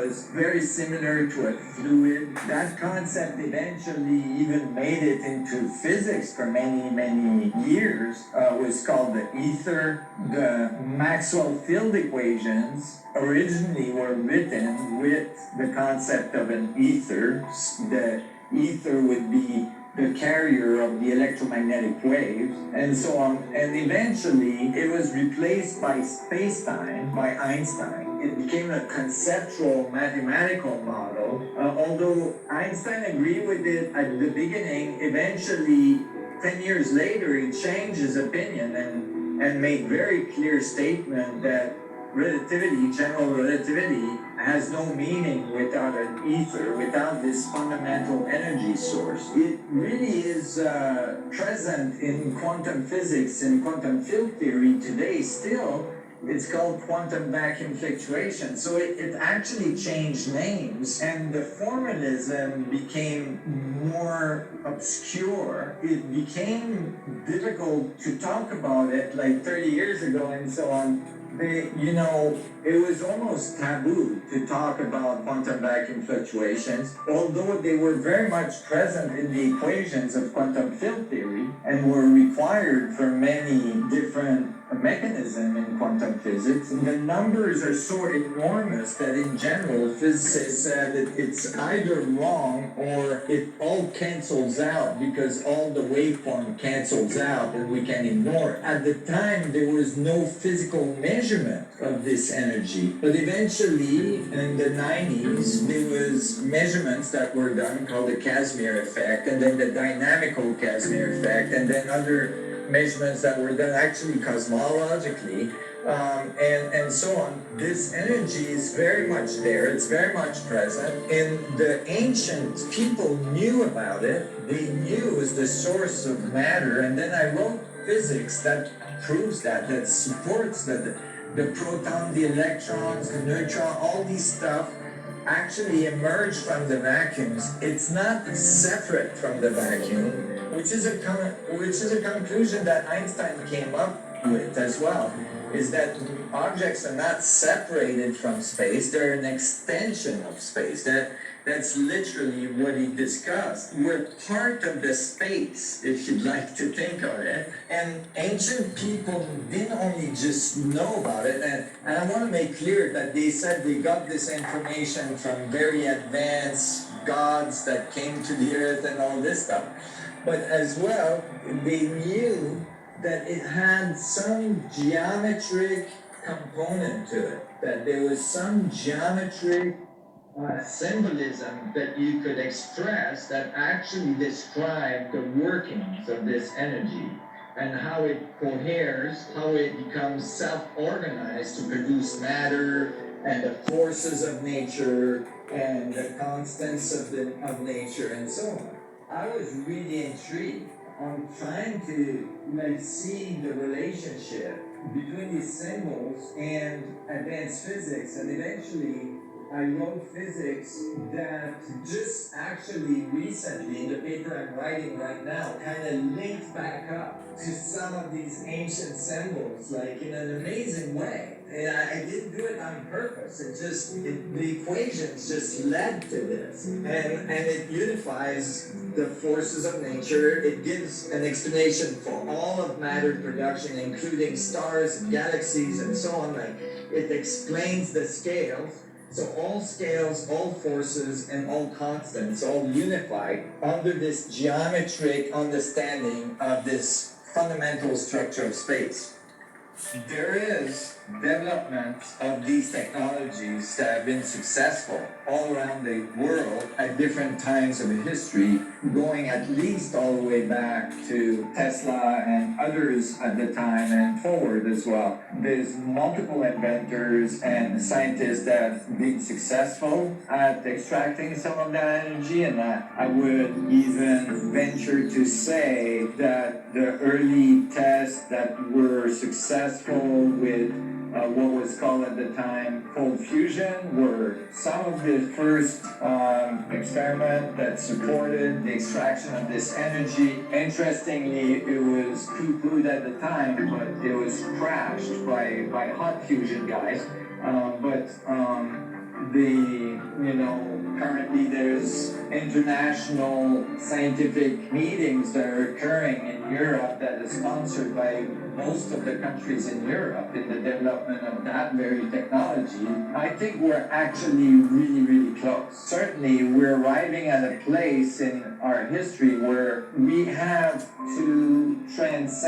was very similar to a fluid. That concept eventually even made it into physics for many, many years. Was called the ether. The Maxwell field equations originally were written with the concept of an ether. The ether would be the carrier of the electromagnetic waves, and so on. And eventually, it was replaced by space-time, by Einstein. It became a conceptual mathematical model. Although Einstein agreed with it at the beginning, eventually, 10 years later, he changed his opinion and made very clear statement that relativity, general relativity, has no meaning without an ether, without this fundamental energy source. It really is present in quantum physics and quantum field theory today still. It's called quantum vacuum fluctuation. So it actually changed names, and the formalism became more obscure. It became difficult to talk about it like 30 years ago and so on. It was almost taboo to talk about quantum vacuum fluctuations, although they were very much present in the equations of quantum field theory and were required for many different mechanisms in quantum physics. The numbers are so enormous that in general, physicists said that it's either wrong or it all cancels out because all the waveform cancels out and we can ignore it. At the time, there was no physical measurement of this energy. But eventually, in the 90s, there was measurements that were done called the Casimir effect, and then the dynamical Casimir effect, and then other measurements that were done actually cosmologically, and so on. This energy is very much there. It's very much present. And the ancient people knew about it. They knew it was the source of matter. And then I wrote physics that proves that supports that the proton, the electrons, the neutron, all these stuff actually emerge from the vacuums. It's not separate from the vacuum, which is a conclusion that Einstein came up with as well, is that objects are not separated from space, they're an extension of space. That's literally what he discussed. We're part of the space, if you'd like to think of it. And ancient people didn't only just know about it, and I want to make clear that they said they got this information from very advanced gods that came to the earth and all this stuff. But as well, they knew that it had some geometric component to it, that there was some geometric symbolism that you could express that actually described the workings of this energy and how it coheres, how it becomes self-organized to produce matter and the forces of nature and the constants of nature and so on. I was really intrigued on trying to see the relationship between these symbols and advanced physics, and eventually I wrote physics that just actually recently, in the paper I'm writing right now, kind of linked back up to some of these ancient symbols, like in an amazing way. And I didn't do it on purpose. The equations just led to this. And it unifies the forces of nature. It gives an explanation for all of matter production, including stars and galaxies and so on. Like, it explains the scales. So all scales, all forces, and all constants, all unified under this geometric understanding of this fundamental structure of space. There is development of these technologies that have been successful all around the world at different times of history, going at least all the way back to Tesla and others at the time and forward as well. There's multiple inventors and scientists that have been successful at extracting some of that energy, and I would even venture to say that the early tests that were successful with what was called at the time cold fusion were some of the first experiment that supported the extraction of this energy. Interestingly, it was poo-pooed at the time, but it was crashed by hot fusion guys. The currently there's international scientific meetings that are occurring in Europe that is sponsored by most of the countries in Europe in the development of that very technology. I think we're actually really, really close. Certainly, we're arriving at a place in our history where we have to transcend